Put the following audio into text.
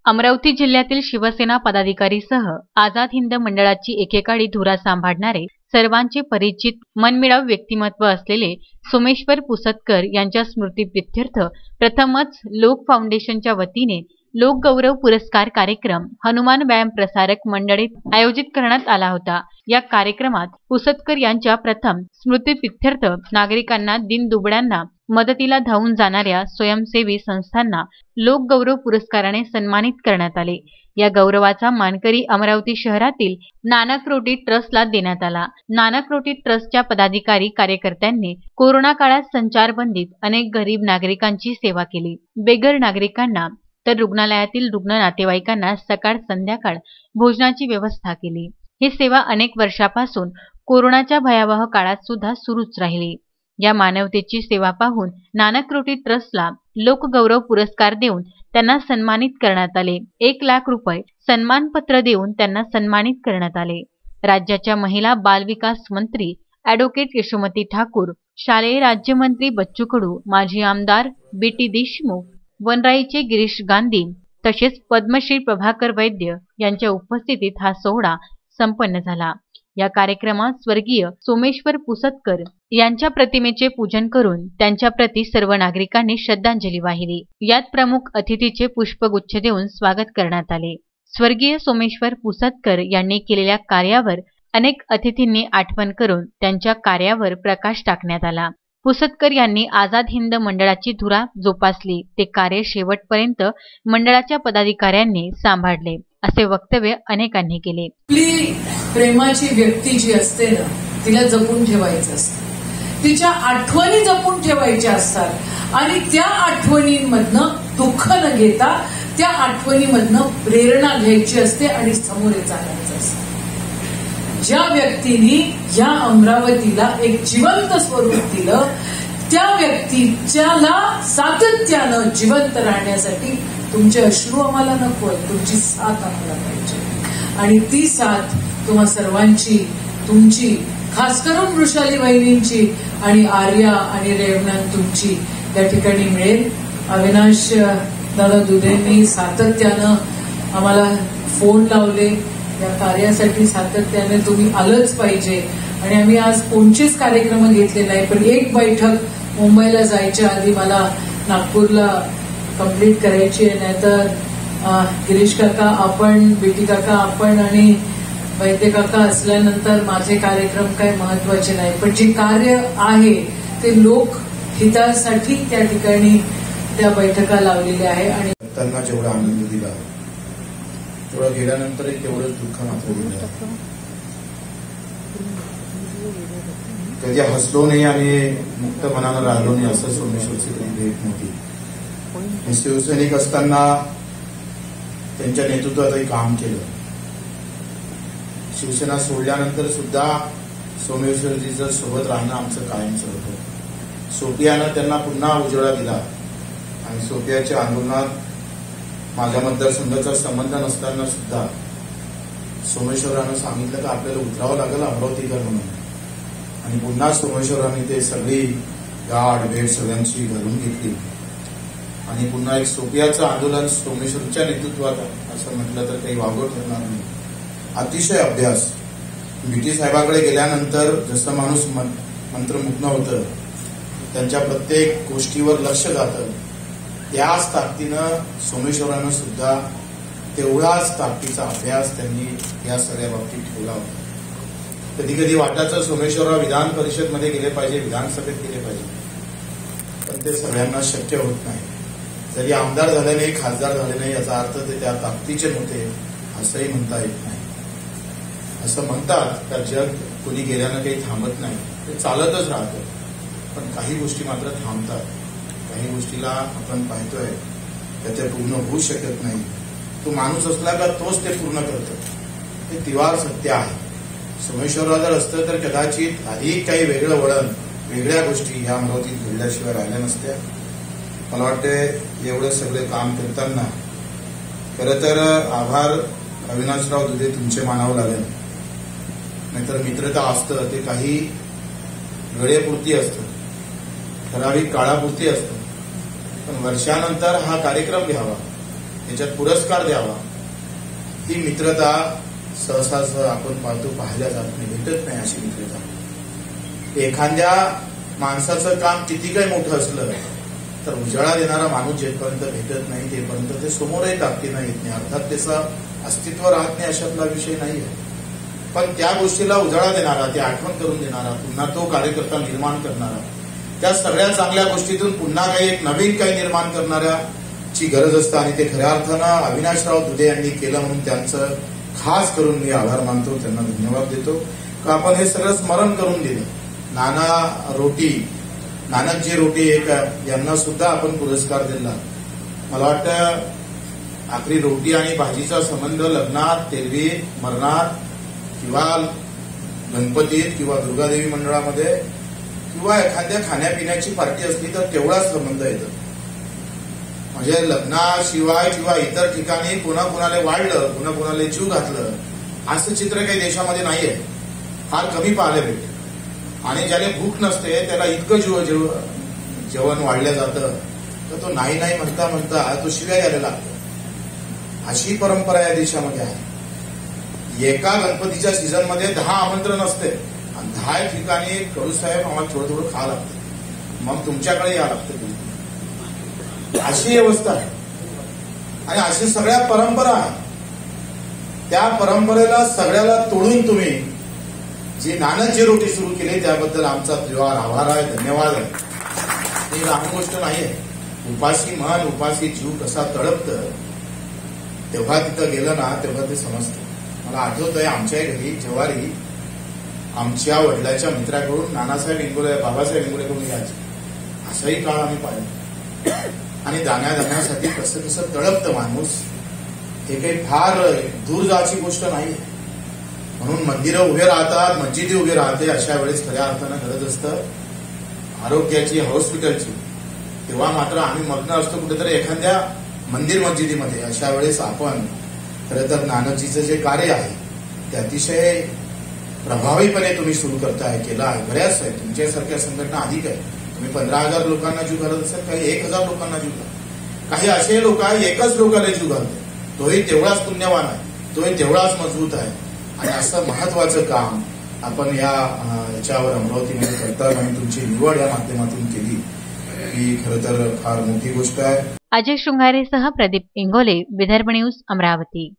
अमरावती जिल्ह्यातील शिवसेना पदाधिकारीसह आझाद हिंद मंडळाची एकेकाळी धुरा सांभाळणारे सर्वांचे परिचित मनमिळावू व्यक्तिमत्व असलेले सोमेश्वर पुसदकर यांच्या स्मृतिप्रित्यर्थ प्रथमच लोक फाउंडेशनच्या वतीने लोक गौरव पुरस्कार कार्यक्रम हनुमान व्यायाम प्रसारक मंडळीत आयोजित करण्यात आला होता। या कार्यक्रमात पुसदकर यांच्या प्रथम स्मृतिप्रित्यर्थ नागरिकांना दीनदुबळ्यांना मदतीला धावून जाणाऱ्या स्वयंसेवी संस्थांना लोक गौरव पुरस्काराने सन्मानित करण्यात आले। या गौरवाचा मानकरी अमरावती शहरातील नानक रोटी ट्रस्टला देण्यात आला। नानक रोटी ट्रस्टच्या पदाधिकारी कार्यकर्त्यांनी कोरोना काळात संचारबंदीत अनेक गरीब नागरिकांची सेवा केली। बेघर नागरिकांना तर रुग्णालयातील रुग्ण नातेवाईकांना सकाळ संध्याकाळ भोजनाची व्यवस्था केली। ही सेवा अनेक वर्षापासून कोरोनाच्या भयावह काळात सुद्धा सुरूच राहिली। या मानवतेची सेवा पाहून नानक रोटी ट्रस्टला लोक गौरव पुरस्कार देऊन त्यांना सन्मानित करण्यात आले। 1 लाख रुपये सन्मानपत्र देऊन त्यांना सन्मानित करण्यात आले। राज्याच्या महिला बाल विकास मंत्री ॲडव्होकेट यशोमती ठाकूर, शालेय राज्यमंत्री बच्चू कडू, माजी आमदार बीटी देशमुख, वनराईचे गिरीश गांधी तसेच पद्मश्री प्रभाकर वैद्य यांच्या उपस्थितीत हा सोहळा संपन्न झाला। या कार्यक्रमात स्वर्गीय सोमेश्वर पुसदकर यांच्या प्रतिमेचे पूजन करून त्यांच्या प्रती सर्व नागरिकांनी श्रद्धांजली वाहिली। यात प्रमुख अतिथीचे पुष्पगुच्छ देऊन स्वागत करण्यात आले। स्वर्गीय सोमेश्वर पुसदकर यांनी केलेल्या कार्यावर अनेक अतिथींनी आठवण करून त्यांच्या कार्यावर प्रकाश टाकण्यात आला। पुसदकर यांनी आझाद हिंद मंडळाची धुरा जोपासली, ते कार्य शेवटपर्यंत मंडळाच्या पदाधिकाऱ्यांनी सांभाळले, असे वक्तव्य अनेकांनी केले। आपली प्रेमाची व्यक्ती जी असते ना, तिला जपून ठेवायचं असतं, तिच्या आठवणी जपून ठेवायच्या असतात आणि त्या आठवणींमधनं दुःख न घेता त्या आठवणीमधनं प्रेरणा घ्यायची असते आणि समोर चालायचं असतं। ज्या व्यक्तीने या अमरावतीला एक जिवंत स्वरूप दिलं, त्या व्यक्तीच्याला सातत्यानं जिवंत राहण्यासाठी तुमचे अश्रू आम्हाला नको आहेत, तुमची साथ आम्हाला पाहिजे आणि ती साथ तुम्हा सर्वांची, तुमची, खास करून वृषाली बहिणींची आणि आर्या आणि रेवणन तुमची या ठिकाणी मिळेल। अविनाश दादा दुधेंनी सातत्यानं आम्हाला फोन लावले, या कार्यासाठी सातत्याने तुम्ही आलंच पाहिजे आणि आम्ही आज कोणतेच कार्यक्रम घेतले नाही, पण एक बैठक मुंबईला जायच्या आधी मला नागपूरला कंप्लीट करायची आहे, नाहीतर गिरीश काका आपण, बीटी काका आपण आणि वैद्य काका असल्यानंतर माझे कार्यक्रम काय महत्वाचे नाही, पण जे कार्य आहे ते लोक हितासाठी त्या ठिकाणी त्या बैठका लावलेल्या आहे आणि त्यांना जेवढा आनंद दिला तेवढं गेल्यानंतरही तेवढंच दुःख मात्र दिलं। कधी हसलो नाही आणि मुक्त मनानं राहिलो नाही असं सोमेश्वरची कधी भेट नव्हती। शिवसैनिक असताना त्यांच्या नेतृत्वातही काम केलं। शिवसेना सोडल्यानंतर सुद्धा सोमेश्वरजीचं सोबत राहणं आमचं कायमचं होतं। सोपियानं त्यांना पुन्हा उजळा दिला आणि सोपियाच्या आंदोलनात माझ्या मतदारसंघाचा संबंध नसताना सुद्धा सोमेश्वरानं सांगितलं की आपल्याला उतरावं लागेल अमरावतीकर म्हणून, आणि पुन्हा सोमेश्वरांनी ते सगळी गाड भेट सगळ्यांची घालून घेतली आणि पुन्हा एक सोपियाचं आंदोलन सोमेश्वरच्या नेतृत्वात असं म्हटलं तर काही वावगं ठरणार नाही। अतिशय अभ्यास, बीटी साहेबांकडे गेल्यानंतर जसं माणूस मंत्रमुग्ध होतं, त्यांच्या प्रत्येक गोष्टीवर लक्ष जातं, त्याच ताकदीनं सोमेश्वरानं सुद्धा तेवढाच ताकदीचा अभ्यास त्यांनी या सगळ्या बाबतीत ठेवला होता। कधी कधी वाटायचं सोमेश्वरराव विधान परिषदमध्ये गेले पाहिजे, विधानसभेत गेले पाहिजे, पण ते सगळ्यांना शक्य होत नाही। जरी आमदार झाले नाही, खासदार झाले नाही, याचा अर्थ ते त्या ताकदीचे नव्हते असंही म्हणता येत नाही। असं म्हणतात तर जग कोणी गेल्यानं काही थांबत नाही, ते चालतच राहतं, पण काही गोष्टी मात्र थांबतात। काही गोष्टीला आपण पाहतोय त्या ते पूर्ण होऊ शकत नाही। तो माणूस असला का तोच ते पूर्ण करतो, ते तिवार सत्य आहे। सोमेश्वरराव जर असतं तर कदाचित अधिक काही वेगळं वळण, वेगळ्या गोष्टी या अमरावतीत घडल्याशिवाय राहिल्या नसत्या। मला वाटते एवढं सगळे काम करताना खरं तर आभार अविनाशराव दुधे तुमचे मानावं लागेल, नाहीतर मित्रता असतं ते काही वेळेपुरती असतं, ठराविक काळापुरती असतं, पण वर्षानंतर हा कार्यक्रम घ्यावा, त्याच्यात पुरस्कार द्यावा, ही मित्रता सहसा आपण पाहायला जात नाही, भेटत नाही अशी मित्रता. एखाद्या माणसाचं काम किती काही मोठं असलं तर उजाळा देणारा माणूस जेपर्यंत भेटत नाही तेपर्यंत ते समोरही ताकदीनं येत नाही. अर्थात त्याचं अस्तित्व राहत नाही अशातला विषय नाहीये, पण त्या गोष्टीला उजाळा देणारा, ते आठवण करून देणारा, पुन्हा तो कार्यकर्ता निर्माण करणारा, त्या सगळ्या चांगल्या गोष्टीतून पुन्हा काही एक नवीन काही निर्माण करणाऱ्याची गरज असते. आणि ते खऱ्या अर्थानं अविनाशराव दुधे यांनी केलं म्हणून त्यांचं खास करून मी आभार मानतो, त्यांना धन्यवाद देतो का आपण हे सगळं स्मरण करून दिलं. नाना रोटी, नानकजी रोटी यांना सुद्धा आपण पुरस्कार दिला. मला वाटतं आखरी रोटी आणि भाजीचा संबंध लग्नात, तेलवीत, मरणात किंवा गणपतीत किंवा दुर्गादेवी मंडळामध्ये किंवा एखाद्या खाण्यापिण्याची पार्टी असली तर तेवढाच संबंध येतो. म्हणजे लग्नाशिवाय किंवा इतर ठिकाणी पुन्हा कुणाला वाढलं, पुन्हा कुणाला जीव घातलं असं चित्र काही देशामध्ये नाहीये, फार कमी पाहायला भेटते. आणि ज्याला भूक नसते त्याला इतकं जेवण वाढलं जातं तर तो नाही नाही म्हणता म्हणता तो शिव्या द्यायला लागतो. अशी परंपरा या देशामध्ये आहे. एका गणपतीच्या सीझनमध्ये 10 आमंत्रण असते आणि 10 ठिकाणी कडूसाहेब आम्हाला थोडं थोडं खावं लागतं, मग तुमच्याकडे यावं लागतं. अशी व्यवस्था आहे आणि अशी सगळ्या परंपरा आहे. त्या परंपरेला सगळ्याला तोडून तुम्ही जी नानकजी रोटी सुरू केली त्याबद्दल आमचा तुझ्यावर आभार आहे, धन्यवाद आहे. ही लहान गोष्ट नाहीये. उपाशी मन, उपाशी जीव कसा तडपतं तेव्हा तिथं गेलं ना तेव्हा ते समजतं. मला आठवत आहे आमच्या घरी ज्वारी आमच्या वडिलाच्या मित्राकडून नानासाहेब इंगोले, बाबासाहेब इंगोलेकडून यायचे. असाही काळ आम्ही पाहिला. आणि दाण्यासाठी कसं कसं तडपतं माणूस, हे काही फार दूर जायची गोष्ट नाहीये. म्हणून मंदिरं उभे राहतात, मस्जिदी उभी राहते. अशा वेळेस खऱ्या अर्थानं गरज असतं आरोग्याची, हॉस्पिटलची. तेव्हा मात्र आम्ही मग्न असतो कुठेतरी एखाद्या मंदिर मस्जिदीमध्ये. अशा वेळेस आपण खरं तर नानकजीचं जे कार्य आहे ते अतिशय प्रभावीपणे तुम्ही सुरू करताय, केलं आहे. बऱ्याच आहे, तुमच्यासारख्या संघटना अधिक आहे. तुम्ही 15,000 लोकांना जीव घालत असेल, काही 1,000 लोकांना जीव घालत, काही असे लोक आहे एकच लोकांना जीव घालते, तोही तेवढाच पुण्यवान आहे, तोही तेवढाच मजबूत आहे. आणि असं महत्वाचं काम आपण याच्यावर अमरावतीमध्ये करतात आणि तुमची निवड या माध्यमातून केली ही खरं तर फार मोठी गोष्ट आहे. अजय शृंगारेसह प्रदीप इंगोले, विदर्भ न्यूज, अमरावती.